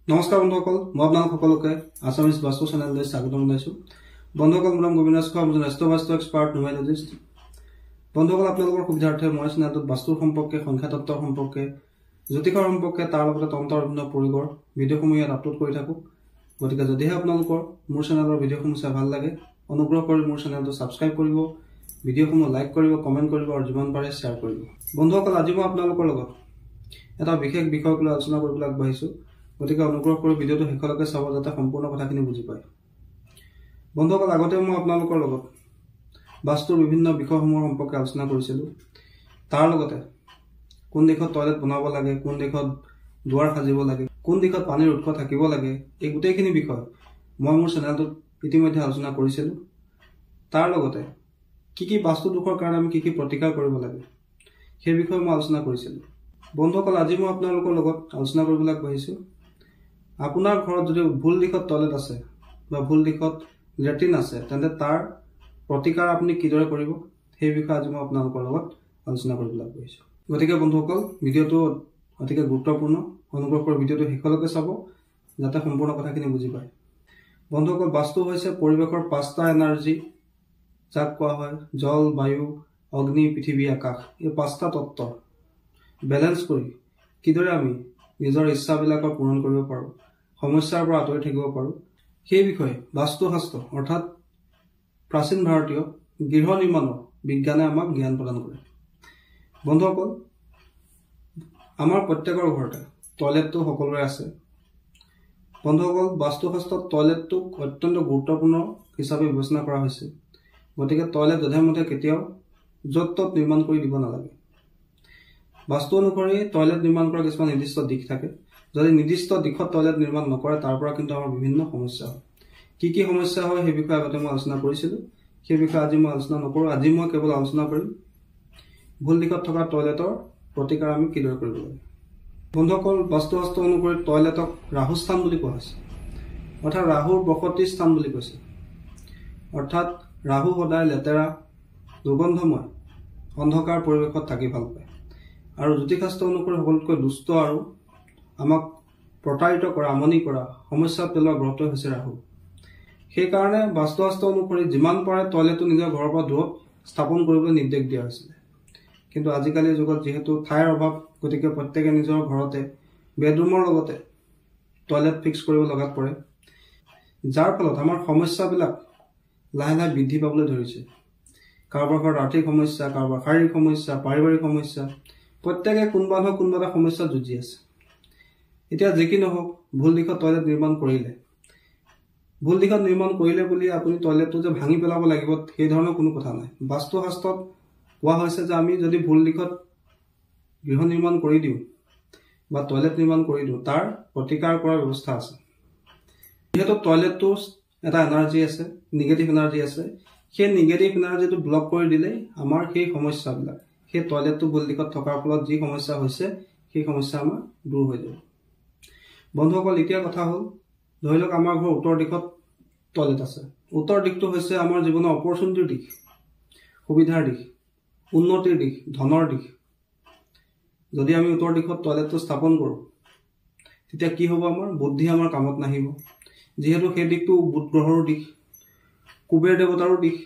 নমস্কাৰ বন্ধুসকল, মই আপোনালোক সকলোকে আছামিজ বাস্তু চেনেললৈ স্বাগতম জনাইছো। বন্ধুসকল, মোৰ নাম গোবিন্দ ৰাজ, মই ৰাষ্ট্ৰীয় বাস্তু এক্সপাৰ্ট নিউমেৰলজিষ্ট। বন্ধুসকল, আপোনালোকৰ সুবিধাৰ্থে মই চেনেলটোত বাস্তুৰ সম্পৰ্কে, সংখ্যাতত্বৰ সম্পৰ্কে, জ্যোতিষৰ সম্পৰ্কে, তাৰ লগতে তন্ত্ৰৰ বিভিন্ন পৰিকৰ ভিডিঅ'সমূহ ইয়াত আপলোড কৰি থাকোঁ। গতিকে যদিহে আপোনালোকৰ মোৰ চেনেলৰ ভিডিঅ'সমূহ চাই ভাল লাগে, অনুগ্ৰহ কৰি মোৰ চেনেলটো ছাবস্ক্ৰাইব কৰিব, ভিডিঅ'সমূহ লাইক কৰিব, কমেণ্ট কৰিব আৰু যিমান পাৰে শ্বেয়াৰ কৰিব। বন্ধুসকল, আজি মই আপোনালোকৰ লগত এটা বিশেষ বিষয়ক লৈ আলোচনা কৰিবলৈ আগবাঢ়িছোঁ। গতিকে অনুগ্ৰহ কৰি ভিডিঅ'টো শেষলৈকে চাব, যাতে সম্পূৰ্ণ কথাখিনি বুজি পায়। বন্ধুসকল, আগতে মই আপোনালোকৰ লগত বাস্তুৰ বিভিন্ন বিষয়সমূহৰ সম্পৰ্কে আলোচনা কৰিছিলোঁ। তাৰ লগতে কোন দিশত টয়লেট বনাব লাগে, কোন দিশত দুৱাৰ সাজিব লাগে, কোন দিশত পানীৰ উৎস থাকিব লাগে, এই গোটেইখিনি বিষয় মই মোৰ চেনেলটোত ইতিমধ্যে আলোচনা কৰিছিলোঁ। তাৰ লগতে কি বাস্তু দোষৰ কাৰণে আমি কি প্ৰতিকাৰ কৰিব লাগে, সেই বিষয়ে মই আলোচনা কৰিছিলোঁ। বন্ধুসকল, আজি মই আপোনালোকৰ লগত আলোচনা কৰিবলৈ আগবাঢ়িছোঁ। আপোনাৰ ঘৰত যদি ভুল দিশত টয়লেট আছে বা ভুল দিশত লেট্ৰিন আছে, তেন্তে তাৰ প্ৰতিকাৰ আপুনি কিদৰে কৰিব, সেই বিষয়ে আজি মই আপোনালোকৰ লগত আলোচনা কৰিবলৈ আগবাঢ়িছোঁ। গতিকে বন্ধুসকল, ভিডিঅ'টো অতিকে গুৰুত্বপূৰ্ণ। অনুগ্ৰহ কৰি ভিডিঅ'টো শেষলৈকে চাব, যাতে সম্পূৰ্ণ কথাখিনি বুজি পায়। বন্ধুসকল, বাস্তু হৈছে পৰিৱেশৰ 5টা এনাৰ্জি, যাক কোৱা হয় জল, বায়ু, অগ্নি, পৃথিৱী, আকাশ। এই 5টা তত্ত্ব বেলেঞ্চ কৰি কিদৰে আমি নিজৰ ইচ্ছাবিলাকৰ পূৰণ কৰিব পাৰোঁ, সমস্যাৰ পৰা আঁতৰি থাকিব পাৰোঁ, সেই বিষয়ে বাস্তুশাস্ত্ৰ অৰ্থাৎ প্ৰাচীন ভাৰতীয় গৃহ নিৰ্মাণৰ বিজ্ঞানে আমাক জ্ঞান প্ৰদান কৰে। বন্ধুসকল, আমাৰ প্ৰত্যেকৰ ঘৰতে টয়লেটটো সকলোৰে আছে। বন্ধুসকল, বাস্তুশাস্ত্ৰত টয়লেটটোক অত্যন্ত গুৰুত্বপূৰ্ণ হিচাপে বিবেচনা কৰা হৈছে। গতিকে টয়লেট যধে মধে কেতিয়াও য'ত ত'ত নিৰ্মাণ কৰি দিব নালাগে। বাস্তু অনুসৰি টয়লেট নিৰ্মাণ কৰা কিছুমান নিৰ্দিষ্ট দিশ থাকে। যদি নিৰ্দিষ্ট দিশত টয়লেট নিৰ্মাণ নকৰে, তাৰ পৰা কিন্তু আমাৰ বিভিন্ন সমস্যা হয়। কি সমস্যা হয় সেই বিষয়ে আগতে মই আলোচনা কৰিছিলোঁ। সেই বিষয়ে আজি মই আলোচনা নকৰোঁ। আজি মই কেৱল আলোচনা কৰিম ভুল দিশত থকা টয়লেটৰ প্ৰতিকাৰ আমি কিদৰে কৰিব লাগে। বন্ধুসকল, বাস্তুশাস্ত্ৰ অনুসৰি টয়লেটক ৰাহু স্থান বুলি কোৱা হৈছে, অৰ্থাৎ ৰাহুৰ বসতি স্থান বুলি কৈছে। অৰ্থাৎ ৰাহু সদায় লেতেৰা, দুৰ্গন্ধময়, অন্ধকাৰ পৰিৱেশত থাকি ভাল পায়। আৰু জ্যোতিষশাস্ত্ৰ অনুসৰি সকলোতকৈ দুষ্ট আৰু আমাক প্ৰতাৰিত কৰা, আমনি কৰা, সমস্যাত পেলোৱা গ্ৰহটোৱে হৈছে ৰাহু। সেইকাৰণে বাস্তুশাস্ত্ৰ অনুসৰি যিমান পাৰে টয়লেটটো নিজৰ ঘৰৰ পৰা দূৰত স্থাপন কৰিবলৈ নিৰ্দেশ দিয়া হৈছিলে। কিন্তু আজিকালিৰ যুগত যিহেতু ঠাইৰ অভাৱ, গতিকে প্ৰত্যেকে নিজৰ ঘৰতে বেডৰুমৰ লগতে টয়লেট ফিক্স কৰিব লগাত পৰে, যাৰ ফলত আমাৰ সমস্যাবিলাক লাহে লাহে বৃদ্ধি পাবলৈ ধৰিছে। কাৰোবাৰ ঘৰত আৰ্থিক সমস্যা, কাৰোবাৰ শাৰীৰিক সমস্যা, পাৰিবাৰিক সমস্যা, প্ৰত্যেকে কোনোবা নহয় কোনোবা এটা সমস্যাত যুঁজি আছে। এতিয়া যি কি নহওক, ভুল দিশত টয়লেট নিৰ্মাণ কৰিলে বুলি আপুনি টয়লেটটো যে ভাঙি পেলাব লাগিব, সেই ধৰণৰ কোনো কথা নাই। বাস্তুশাস্ত্ৰত কোৱা হৈছে যে আমি যদি ভুল দিশত গৃহ নিৰ্মাণ কৰি দিওঁ বা টয়লেট নিৰ্মাণ কৰি দিওঁ, তাৰ প্ৰতিকাৰ কৰাৰ ব্যৱস্থা আছে। যিহেতু টয়লেটটো এটা এনাৰ্জি আছে, নিগেটিভ এনাৰ্জি আছে, সেই নিগেটিভ এনাৰ্জিটো ব্লক কৰি দিলেই আমাৰ সেই সমস্যাবিলাক, সেই টয়লেটটো ভুল দিশত থকাৰ ফলত যি সমস্যা হৈছে, সেই সমস্যা আমাৰ দূৰ হৈ যাব। বন্ধুসকল, এতিয়া কথা হ'ল, ধৰি লওক আমাৰ ঘৰৰ উত্তৰ দিশত টয়লেট আছে। উত্তৰ দিশটো হৈছে আমাৰ জীৱনৰ অপৰচুনিটিৰ দিশ, সুবিধাৰ দিশ, উন্নতিৰ দিশ, ধনৰ দিশ। যদি আমি উত্তৰ দিশত টয়লেটটো স্থাপন কৰোঁ, তেতিয়া কি হ'ব, আমাৰ বুদ্ধি আমাৰ কামত নাহিব। যিহেতু সেই দিশটো বুধ গ্ৰহৰো দিশ, কুবেৰ দেৱতাৰো দিশ,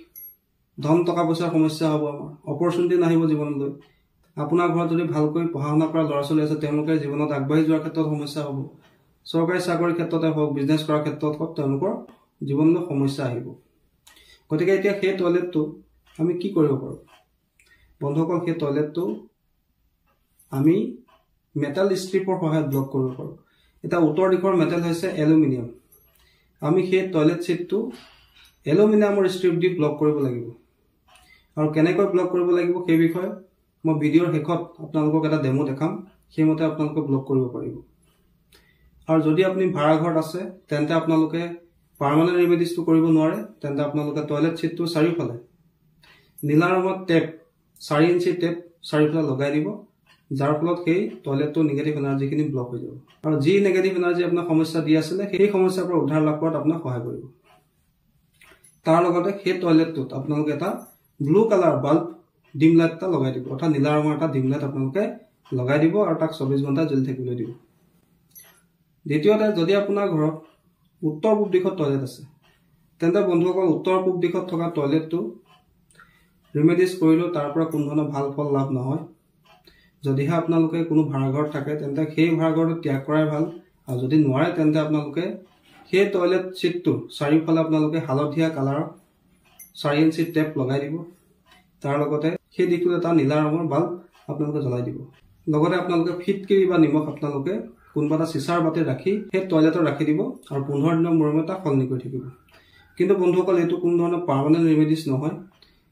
ধন টকা পইচাৰ সমস্যা হ'ব, আমাৰ অপৰচুনিটি নাহিব জীৱনলৈ। আপোনাৰ ঘৰত যদি ভালকৈ পঢ়া শুনা কৰা ল'ৰা ছোৱালী আছে, তেওঁলোকে জীৱনত আগবাঢ়ি যোৱাৰ ক্ষেত্ৰত সমস্যা হ'ব। চৰকাৰী চাকৰিৰ ক্ষেত্ৰতে হওক, বিজনেছ কৰাৰ ক্ষেত্ৰত হওক, তেওঁলোকৰ জীৱনলৈ সমস্যা আহিব। গতিকে এতিয়া সেই টয়লেটটো আমি কি কৰিব পাৰোঁ? বন্ধুসকল, সেই টয়লেটটো আমি মেটেল ষ্ট্ৰিপৰ সহায়ত ব্লক কৰিব পাৰোঁ। এতিয়া উত্তৰ দিশৰ মেটেল হৈছে এলুমিনিয়াম। আমি সেই টয়লেট ছিটটো এলুমিনিয়ামৰ ষ্ট্ৰিপ দি ব্লক কৰিব লাগিব। আৰু কেনেকৈ ব্লক কৰিব লাগিব সেই বিষয়ে মই ভিডিঅ'ৰ শেষত আপোনালোকক এটা ডেমো দেখাম, সেইমতে আপোনালোকে ব্লক কৰিব পাৰিব। আৰু যদি আপুনি ভাড়াঘৰত আছে, তেন্তে আপোনালোকে পাৰ্মানেণ্ট ৰেমেডিজটো কৰিব নোৱাৰে, তেন্তে আপোনালোকে টয়লেট ছিটটো চাৰিওফালে নীলা ৰঙৰ টেপ, 4 ইঞ্চি টেপ চাৰিওফালে লগাই দিব, যাৰ ফলত সেই টয়লেটটো নিগেটিভ এনাৰ্জিখিনি ব্লক হৈ যাব। আৰু যি নিগেটিভ এনাৰ্জি আপোনাক সমস্যা দি আছিলে, সেই সমস্যাৰ পৰা উদ্ধাৰ লাভ কৰাত আপোনাক সহায় কৰিব। তাৰ লগতে সেই টয়লেটটোত আপোনালোকে এটা blue colour bulb dim light এটা লগাই দিব, অৰ্থাৎ নীলা ৰঙৰ এটা ডিম লাইট আপোনালোকে লগাই দিব আৰু তাক 24 ঘণ্টা জ্বলি থাকিবলৈ দিব। দ্বিতীয়তে যদি আপোনাৰ ঘৰত উত্তৰ পূব দিশত টয়লেট আছে তেন্তে বন্ধুসকল উত্তৰ পূব দিশত থকা টয়লেটটো ৰিমেডিজ কৰিলেও তাৰ পৰা কোনো ধৰণৰ ভাল ফল লাভ নহয়। যদিহে আপোনালোকে কোনো ভাড়াঘৰত থাকে তেন্তে সেই ভাড়াঘৰটো ত্যাগ কৰাই ভাল। আৰু যদি নোৱাৰে তেন্তে আপোনালোকে সেই টয়লেট চিটটো চাৰিওফালে আপোনালোকে হালধীয়া কালাৰৰ 4 ইঞ্চি টেপ লগাই দিব। তাৰ লগতে সেই দিশটোত এটা নীলা ৰঙৰ বাল্ব আপোনালোকে জ্বলাই দিব। লগতে আপোনালোকে ফিটকিৰি বা নিমখ আপোনালোকে কোনোবা এটা চিচাৰ বাতিত ৰাখি সেই টয়লেটত ৰাখি দিব আৰু 15 দিনৰ মূৰে তাক সলনি কৰি থাকিব। কিন্তু বন্ধুসকল এইটো কোনো ধৰণৰ পাৰ্মানেণ্ট ৰিমেডিজ নহয়,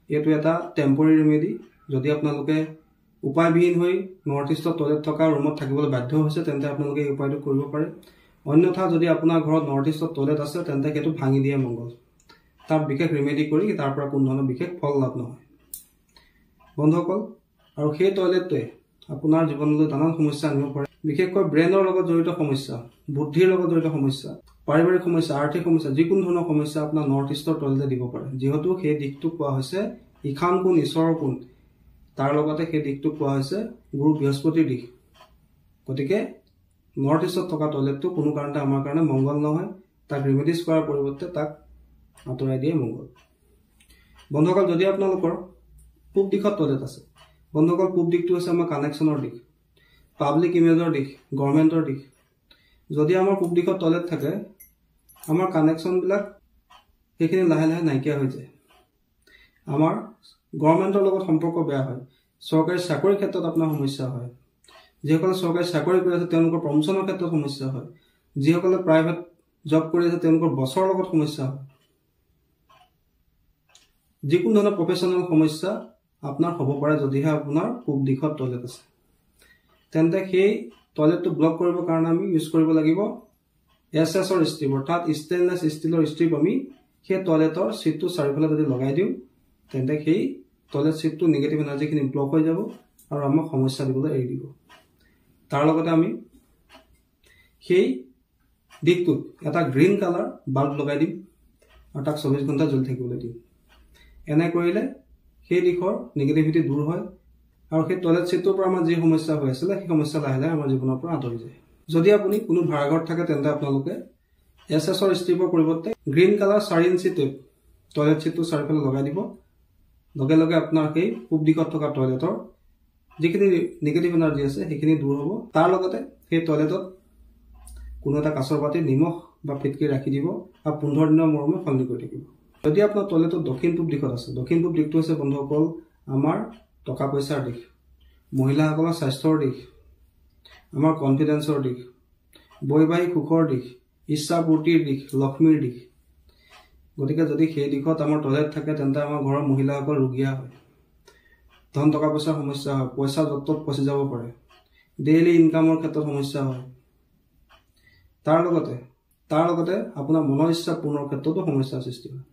এইটো এটা টেম্পৰেৰী ৰিমেডি। যদি আপোনালোকে উপায়বিহীন হৈ নৰ্থ ইষ্টত টয়লেট থকা ৰুমত থাকিবলৈ বাধ্য হৈছে তেন্তে আপোনালোকে এই উপায়টো কৰিব পাৰে। অন্যথা যদি আপোনাৰ ঘৰত নৰ্থ ইষ্টত টয়লেট আছে তেন্তে সেইটো ভাঙি দিয়ে মংগল। তাত বিশেষ ৰিমেডি কৰি তাৰ পৰা কোনো ধৰণৰ বিশেষ ফল লাভ নহয় বন্ধুসকল। আৰু সেই টয়লেটটোৱে আপোনাৰ জীৱনলৈ নানান সমস্যা আনিব পাৰে, বিশেষকৈ ব্ৰেইনৰ লগত জড়িত সমস্যা, বুদ্ধিৰ লগত জড়িত সমস্যা, পাৰিবাৰিক সমস্যা, আৰ্থিক সমস্যা, যিকোনো ধৰণৰ সমস্যা আপোনাৰ নৰ্থ ইষ্টৰ টয়লেটে দিব পাৰে। যিহেতু সেই দিশটোক কোৱা হৈছে ঈশান কোণ, ঈশ্বৰৰ কোণ। তাৰ লগতে সেই দিশটোক কোৱা হৈছে গুৰু বৃহস্পতিৰ দিশ। গতিকে নৰ্থ ইষ্টত থকা টয়লেটটো কোনো কাৰণতে আমাৰ কাৰণে মংগল নহয়। তাক ৰিমেডিজ কৰাৰ পৰিৱৰ্তে তাক আঁতৰাই দিয়ে মংগল। বন্ধুসকল যদি আপোনালোকৰ পূব দিশত টয়লেট আছে, বন্ধুসকল পূব দিশটো হৈছে আমাৰ কানেকশ্যনৰ দিশ, পাব্লিক ইমেজৰ দিশ, গভৰ্ণমেণ্টৰ দিশ। যদি আমাৰ পূব দিশত টয়লেট থাকে আমাৰ কানেকশ্যনবিলাক সেইখিনি লাহে লাহে নাইকিয়া হৈ যায়। আমাৰ গভৰ্ণমেণ্টৰ লগত সম্পৰ্ক বেয়া হয়। চৰকাৰী চাকৰিৰ ক্ষেত্ৰত আপোনাৰ সমস্যা হয়। যিসকলে চৰকাৰী চাকৰি কৰি আছে তেওঁলোকৰ প্ৰমোচনৰ ক্ষেত্ৰত সমস্যা হয়। যিসকলে প্ৰাইভেট জব কৰি আছে তেওঁলোকৰ বছৰৰ লগত সমস্যা হয়। যিকোনো ধৰণৰ প্ৰফেশ্যনেল সমস্যা আপোনাৰ হ'ব পাৰে যদিহে আপোনাৰ পূব দিশত টয়লেট আছে। তেন্তে সেই টয়লেটটো ব্লক কৰিবৰ কাৰণে আমি ইউজ কৰিব লাগিব এছএছৰ ষ্ট্ৰিপ, অৰ্থাৎ ষ্টেইনলেছ ষ্টীলৰ ষ্ট্ৰিপ। আমি সেই টয়লেটৰ চিটটো চাৰিওফালে যদি লগাই দিওঁ তেন্তে সেই টয়লেট চিটটো নিগেটিভ এনাৰ্জিখিনি ব্লক হৈ যাব আৰু আমাক সমস্যা দিবলৈ এৰি দিব। তাৰ লগতে আমি সেই দিশটোত এটা গ্ৰীণ কালাৰ বাল্ব লগাই দিম আৰু তাক 24 ঘণ্টা জ্বলি থাকিবলৈ দিম। এনে কৰিলে সেই দিশৰ নিগেটিভিটি দূৰ হয় আৰু সেই টয়লেট চিটটোৰ পৰা আমাৰ যি সমস্যা হৈ আছিলে সেই সমস্যা লাহে লাহে আমাৰ জীৱনৰ পৰা আঁতৰি যায়। যদি আপুনি কোনো ভাড়াঘৰত থাকে তেন্তে আপোনালোকে এছএছৰ ষ্ট্ৰিপৰ পৰিৱৰ্তে green colour 4 inch tape toilet চিটটো চাৰিওফালে লগাই দিব। লগে লগে আপোনাৰ সেই পূব দিশত থকা টয়লেটৰ যিখিনি নিগেটিভ এনাৰ্জি আছে সেইখিনি দূৰ হ'ব। তাৰ লগতে সেই টয়লেটত কোনো এটা কাঁচৰ বাতি নিমখ বা ফিটকিৰি ৰাখি দিব আৰু 15 দিনৰ মূৰে সলনি কৰি থাকিব। যদি আপোনাৰ টয়লেটত দক্ষিণ পূব দিশত আছে, দক্ষিণ পূব দিশটো হৈছে বন্ধুসকল আমাৰ টকা পইচাৰ দিশ, মহিলাসকলৰ স্বাস্থ্যৰ দিশ, আমাৰ কনফিডেন্সৰ দিশ, বৈবাহিক সুখৰ দিশ, ইচ্ছা পূৰ্তিৰ দিশ, লক্ষ্মীৰ দিশ। গতিকে যদি সেই দিশত আমাৰ টয়লেট থাকে তেন্তে আমাৰ ঘৰৰ মহিলাসকল ৰোগীয়া হয়, ধন টকা পইচাৰ সমস্যা হয়, পইচা য'ত ত'ত ফচি যাব পাৰে, ডেইলি ইনকামৰ ক্ষেত্ৰত সমস্যা হয়। তাৰ লগতে আপোনাৰ মনৰ ইচ্ছা পূৰ্ণৰ ক্ষেত্ৰতো সমস্যাৰ সৃষ্টি হয়।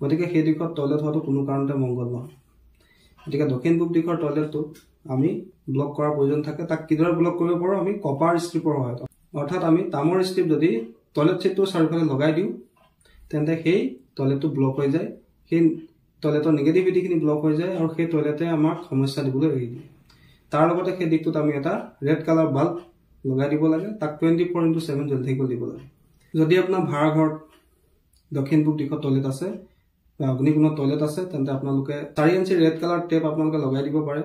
গতিকে সেই দিশত টয়লেট হোৱাটো কোনো কাৰণতে মংগল নহয়। গতিকে দক্ষিণ পূব দিশৰ টয়লেটটো আমি ব্লক কৰাৰ প্ৰয়োজন থাকে। তাক কিদৰে ব্লক কৰিব পাৰোঁ? আমি কপাৰ ষ্ট্ৰিপৰ সহায়ত, অৰ্থাৎ আমি তামৰ ষ্ট্ৰিপ যদি টয়লেট চিটটো চাৰিওফালে লগাই দিওঁ তেন্তে সেই টয়লেটটো ব্লক হৈ যায়, সেই টয়লেটৰ নিগেটিভিটিখিনি ব্লক হৈ যায় আৰু সেই টয়লেটে আমাক সমস্যা দিবলৈ এৰি দিয়ে। তাৰ লগতে সেই দিশটোত আমি এটা ৰেড কালাৰ বাল্ব লগাই দিব লাগে, তাক 24/7 জ্বলি থাকিব দিব লাগে। যদি আপোনাৰ ভাড়াঘৰত দক্ষিণ পূব দিশত টয়লেট আছে বা অগ্নিকোণত টয়লেট আছে তেন্তে আপোনালোকে 4 ইঞ্চি ৰেড কালাৰ টেপ আপোনালোকে লগাই দিব পাৰে।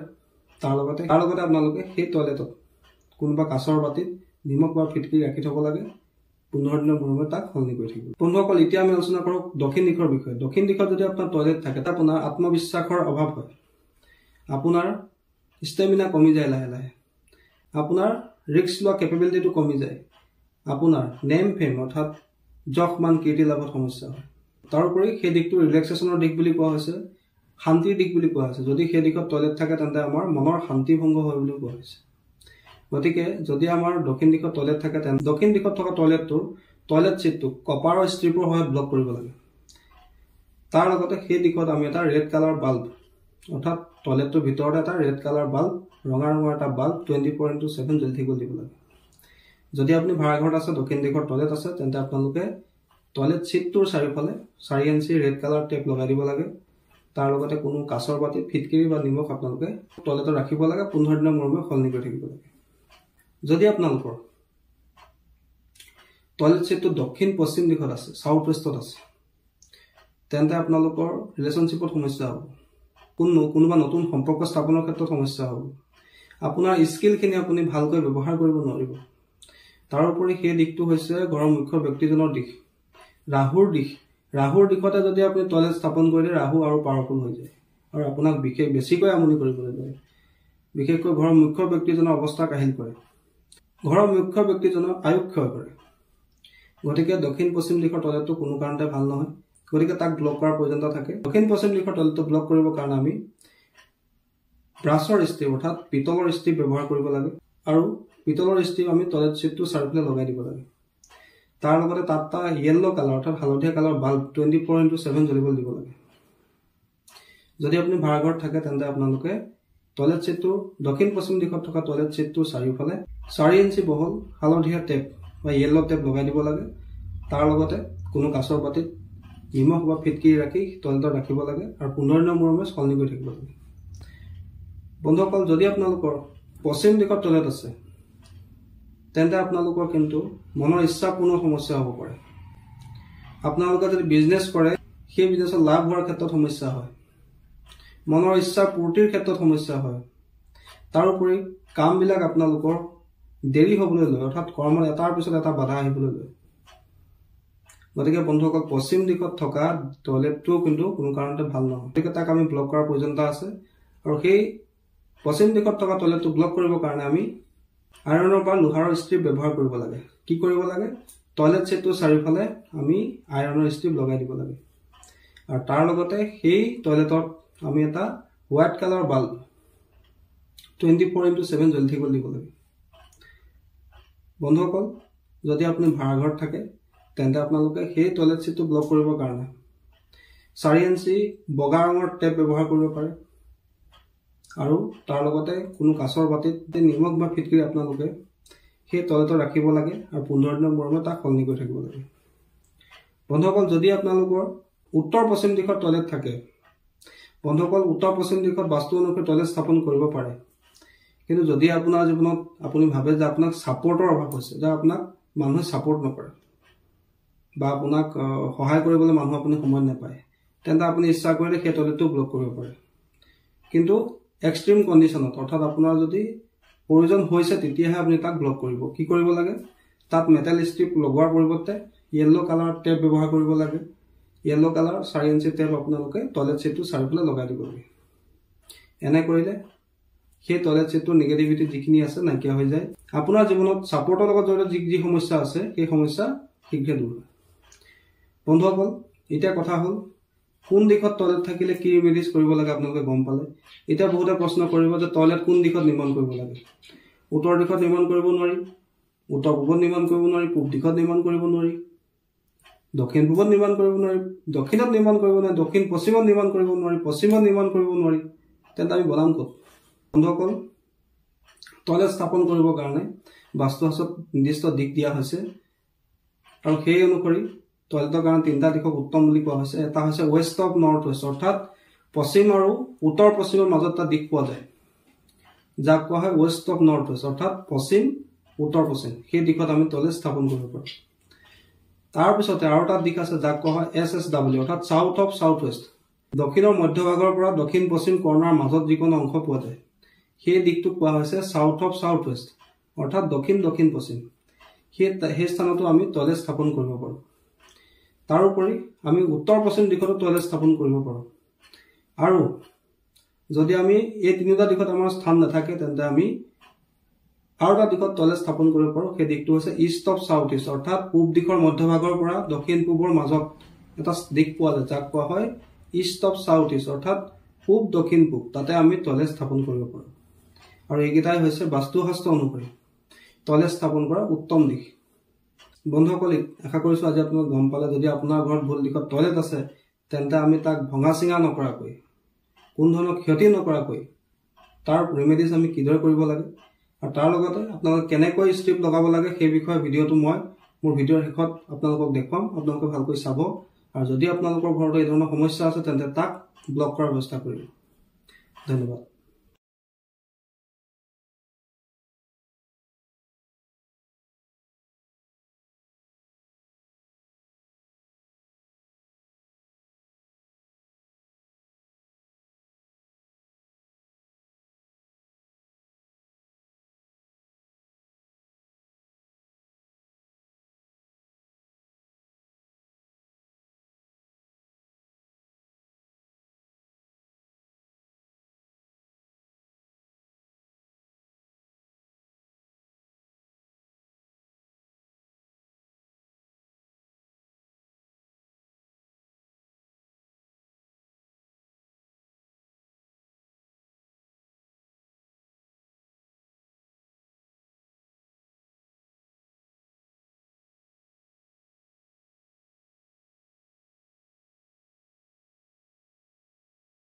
তাৰ লগতে আপোনালোকে সেই টয়লেটত কোনোবা কাঁচৰ বাতিত নিমখ বা ফিটকিৰি ৰাখি থ'ব লাগে। 15 দিনৰ মূৰে তাক সলনি কৰি থাকিব। বন্ধুসকল এতিয়া আমি আলোচনা কৰোঁ দক্ষিণ দিশৰ বিষয়ে। দক্ষিণ দিশত যদি আপোনাৰ টয়লেট থাকে তাত আপোনাৰ আত্মবিশ্বাসৰ অভাৱ হয়, আপোনাৰ ষ্টেমিনা কমি যায়, লাহে লাহে আপোনাৰ ৰিস্ক লোৱা কেপেবিলিটিটো কমি যায়, আপোনাৰ নেম ফেম অৰ্থাৎ যশ মান কীৰ্তি লাভত সমস্যা হয়। তাৰোপৰি সেই দিশটো ৰিলেক্সেশ্যনৰ দিশ বুলি কোৱা হৈছে, শান্তিৰ দিশ বুলি কোৱা হৈছে। যদি সেই দিশত টয়লেট থাকে তেন্তে আমাৰ মনৰ শান্তি ভংগ হয় বুলি কোৱা হৈছে। গতিকে যদি আমাৰ দক্ষিণ দিশত টয়লেট থাকে তেন্তে দক্ষিণ দিশত থকা টয়লেট চিটটো কপাৰৰ ষ্ট্ৰিপৰ সহায়ত ব্লক কৰিব লাগে। তাৰ লগতে সেই দিশত আমি এটা ৰেড কালাৰ বাল্ব, অৰ্থাৎ টয়লেটটোৰ ভিতৰতে এটা ৰেড কালাৰ বাল্ব, ৰঙা ৰঙৰ এটা বাল্ব 24/7 জ্বলি থাকিব দিব লাগে। যদি আপুনি ভাড়াঘৰত আছে, দক্ষিণ দিশৰ টয়লেট আছে তেন্তে আপোনালোকে টয়লেট চিটটোৰ চাৰিওফালে 4 ইঞ্চি ৰেড কালাৰ টেপ লগাই দিব লাগে। তাৰ লগতে কোনো কাঁচৰ বাতিত ফিটকিৰি বা নিমখ আপোনালোকে টয়লেটত ৰাখিব লাগে। 15 দিনৰ মূৰে সলনি কৰি থাকিব লাগে। যদি আপোনালোকৰ টয়লেট সিটটো দক্ষিণ পশ্চিম দিশত আছে, সাউথ ওয়েষ্টত আছে, তেন্তে আপোনালোকৰ ৰিলেশ্যনশ্বিপত সমস্যা হ'ব, কোনোবা নতুন সম্পৰ্ক স্থাপনৰ ক্ষেত্ৰত সমস্যা হ'ব, আপোনাৰ স্কিলখিনি আপুনি ভালকৈ ব্যৱহাৰ কৰিব নোৱাৰিব। তাৰোপৰি সেই দিশটো হৈছে ঘৰৰ মুখ্য ব্যক্তিজনৰ দিশ, ৰাহুৰ দিশ। ৰাহুৰ দিশতে যদি আপুনি টয়লেট স্থাপন কৰিলে ৰাহু আৰু পাৱাৰফুল হৈ যায় আৰু আপোনাক বেছিকৈ আমনি কৰিবলৈ যায়। বিশেষকৈ ঘৰৰ মুখ্য ব্যক্তিজনৰ অৱস্থা কাহিল কৰে, ঘৰৰ মুখ্য ব্যক্তিজনৰ আয়ুস ক্ষয় কৰে। গতিকে দক্ষিণ পশ্চিম দিশৰ টয়লেটটো কোনো কাৰণতে ভাল নহয়, গতিকে তাক ব্লক কৰাৰ প্ৰয়োজনীয়তা থাকে। দক্ষিণ পশ্চিম দিশৰ টয়লেটটো ব্লক কৰিবৰ কাৰণে আমি ব্ৰাছৰ ষ্ট্ৰিপ অৰ্থাৎ পিতলৰ ষ্ট্ৰিপ ব্যৱহাৰ কৰিব লাগে আৰু পিতলৰ ষ্ট্ৰিপ আমি টয়লেট চিটটো চাৰিওফালে লগাই দিব লাগে। তাৰ লগতে তাত এটা য়েল্লো কালাৰ অৰ্থাৎ হালধীয়া কালাৰ বাল্ব 24x7 জ্বলিবলৈ দিব লাগে। যদি আপুনি ভাড়াঘৰত থাকে তেন্তে আপোনালোকে টয়লেট চিটটোৰ দক্ষিণ পশ্চিম দিশত থকা টয়লেট চিটটোৰ চাৰিওফালে 4 ইঞ্চি বহল হালধীয়া টেপ বা য়েল্লো টেপ লগাই দিব লাগে। তাৰ লগতে কোনো কাঁচৰ বাতিত নিমখ বা ফিটকিৰি ৰাখি টয়লেটত ৰাখিব লাগে আৰু 15 দিনৰ মূৰে সলনি কৰি থাকিব লাগে। বন্ধুসকল, যদি আপোনালোকৰ পশ্চিম দিশত টয়লেট আছে তেন্তে আপোনালোকৰ কিন্তু মনৰ ইচ্ছাপূৰ্ণ সমস্যা হ'ব পাৰে। আপোনালোকে যদি বিজনেছ কৰে সেই বিজনেছত লাভ হোৱাৰ ক্ষেত্ৰত সমস্যা হয়, মনৰ ইচ্ছা পূৰ্তিৰ ক্ষেত্ৰত সমস্যা হয়। তাৰোপৰি কামবিলাক আপোনালোকৰ দেৰি হ'বলৈ লয় অৰ্থাৎ কৰ্মত এটাৰ পিছত এটা বাধা আহিবলৈ লয়। গতিকে বন্ধুসকল, পশ্চিম দিশত থকা টয়লেটটো কিন্তু কোনো কাৰণতে ভাল নহয়, গতিকে তাক আমি ব্লক কৰাৰ প্ৰয়োজনীয়তা আছে। আৰু সেই পশ্চিম দিশত থকা টয়লেটটো ব্লক কৰিবৰ কাৰণে আমি আইৰণৰ বা লোহাৰৰ ষ্ট্ৰিপ ব্যৱহাৰ কৰিব লাগে। কি কৰিব লাগে? টয়লেট চিটটোৰ চাৰিওফালে আমি আইৰণৰ ষ্ট্ৰিপ লগাই দিব লাগে আৰু তাৰ লগতে সেই টয়লেটত আমি এটা হোৱাইট কালাৰ বাল্ব 24x7 জ্বলি থাকিবলৈ দিব লাগে। বন্ধুসকল, যদি আপুনি ভাড়াঘৰত থাকে তেন্তে আপোনালোকে সেই টয়লেট চিটটো ব্লক কৰিবৰ কাৰণে 4 ইঞ্চি বগা ৰঙৰ টেপ ব্যৱহাৰ কৰিব পাৰে আৰু তাৰ লগতে কোনো কাঁচৰ বাতিত নিমখ বা ফিটকিৰি আপোনালোকে সেই টয়লেটত ৰাখিব লাগে আৰু 15 দিনৰ মূৰে তাক সলনি কৰি থাকিব লাগে। বন্ধুসকল, যদি আপোনালোকৰ উত্তৰ পশ্চিম দিশত টয়লেট থাকে, বন্ধুসকল উত্তৰ পশ্চিম দিশত বাস্তু অনুসৰি টয়লেট স্থাপন কৰিব পাৰে। কিন্তু যদি আপোনাৰ জীৱনত আপুনি ভাবে যে আপোনাক ছাপৰ্টৰ অভাৱ হৈছে, যে আপোনাক মানুহে ছাপৰ্ট নকৰে বা আপোনাক সহায় কৰিবলৈ মানুহ আপুনি সময় নাপায়, তেন্তে আপুনি ইচ্ছা কৰিলে সেই টয়লেটটো ব্লক কৰিব পাৰে। কিন্তু এক্সট্ৰিম কণ্ডিশ্যনত অৰ্থাৎ আপোনাৰ যদি প্ৰয়োজন হৈছে তেতিয়াহে আপুনি তাক ব্লক কৰিব। কি কৰিব লাগে? তাত মেটেল ষ্ট্ৰিপ লগোৱাৰ পৰিৱৰ্তে য়েল্লো কালাৰ টেপ ব্যৱহাৰ কৰিব লাগে। য়েল্লো কালাৰ 4 ইঞ্চি টেপ আপোনালোকে টয়লেট চিটটো চাৰিওফালে লগাই দিব লাগে। এনে কৰিলে সেই টয়লেট চিটটোৰ নিগেটিভিটি যিখিনি আছে নাইকিয়া হৈ যায়। আপোনাৰ জীৱনত ছাপৰ্টৰ লগত জড়িত যি সমস্যা আছে সেই সমস্যা শীঘ্ৰে দূৰ হয়। বন্ধুসকল, এতিয়া কথা হ'ল কোন দিশত টয়লেট থাকিলে কি ৰিমেডিজ কৰিব লাগে আপোনালোকে গম পালে। এতিয়া বহুতে প্ৰশ্ন কৰিব যে টয়লেট কোন দিশত নিৰ্মাণ কৰিব লাগে। উত্তৰ দিশত নিৰ্মাণ কৰিব নোৱাৰি, উত্তৰ পূবত নিৰ্মাণ কৰিব নোৱাৰি, পূব দিশত নিৰ্মাণ কৰিব নোৱাৰি, দক্ষিণ পূবত নিৰ্মাণ কৰিব নোৱাৰি, দক্ষিণত নিৰ্মাণ কৰিব নোৱাৰি, দক্ষিণ পশ্চিমত নিৰ্মাণ কৰিব নোৱাৰি, পশ্চিমত নিৰ্মাণ কৰিব নোৱাৰি, তেন্তে আমি বনাম ক'ত? বন্ধুসকল, টয়লেট স্থাপন কৰিবৰ কাৰণে বাস্তুশাস্ত্ৰত নিৰ্দিষ্ট দিশ দিয়া হৈছে আৰু সেই অনুসৰি টয়লেটৰ কাৰণে 3টা দিশক উত্তম বুলি কোৱা হৈছে। এটা হৈছে ৱেষ্ট অফ নৰ্থ ৱেষ্ট অৰ্থাৎ পশ্চিম আৰু উত্তৰ পশ্চিমৰ মাজত এটা দিশ পোৱা যায়, যাক কোৱা হয় ৱেষ্ট অফ নৰ্থ ৱেষ্ট অৰ্থাৎ পশ্চিম উত্তৰ পশ্চিম। সেই দিশত আমি টয়লেট স্থাপন কৰিব পাৰোঁ। তাৰপিছতে আৰু এটা দিশ আছে যাক কোৱা হয় SSW অৰ্থাৎ চাউথ অফ চাউথ ৱেষ্ট। দক্ষিণৰ মধ্যভাগৰ পৰা দক্ষিণ পশ্চিম কৰ্ণাৰ মাজত যিকোনো অংশ পোৱা যায় সেই দিশটোক কোৱা হৈছে চাউথ অফ চাউথ ৱেষ্ট অৰ্থাৎ দক্ষিণ দক্ষিণ পশ্চিম। সেই স্থানতো আমি টয়লেট স্থাপন কৰিব পাৰোঁ। তাৰোপৰি আমি উত্তৰ পশ্চিম দিশতো টয়লেট স্থাপন কৰিব পাৰোঁ। আৰু যদি আমি এই 3টা দিশত আমাৰ স্থান নাথাকে তেন্তে আমি আৰু এটা দিশত টয়লেট স্থাপন কৰিব পাৰোঁ। সেই দিশটো হৈছে ইষ্ট অফ চাউথ ইষ্ট অৰ্থাৎ পূব দিশৰ মধ্যভাগৰ পৰা দক্ষিণ পূবৰ মাজত এটা দিশ পোৱা যায় যাক কোৱা হয় ইষ্ট অফ চাউথ ইষ্ট অৰ্থাৎ পূব দক্ষিণ পূব। তাতে আমি টয়লেট স্থাপন কৰিব পাৰোঁ আৰু এইকেইটাই হৈছে বাস্তুশাস্ত্ৰ অনুসৰি টয়লেট স্থাপন কৰা উত্তম দিশ। বন্ধুসকল, আশা কৰিছোঁ আজি আপোনালোক গম পালে। যদি আপোনাৰ ঘৰত ভুল দিশত টয়লেট আছে তেন্তে আমি তাক ভঙা চিঙা নকৰাকৈ, কোনো ধৰণৰ ক্ষতি নকৰাকৈ তাৰ ৰিমেডিজ আমি কিদৰে কৰিব লাগে আৰু তাৰ লগতে আপোনালোকে কেনেকৈ ষ্ট্ৰিপ লগাব লাগে সেই বিষয়ে ভিডিঅ'টো মই মোৰ ভিডিঅ'ৰ শেষত আপোনালোকক দেখুৱাম। আপোনালোকে ভালকৈ চাব আৰু যদি আপোনালোকৰ ঘৰত এই ধৰণৰ সমস্যা আছে তেন্তে তাক ব্লক কৰাৰ ব্যৱস্থা কৰিব। ধন্যবাদ।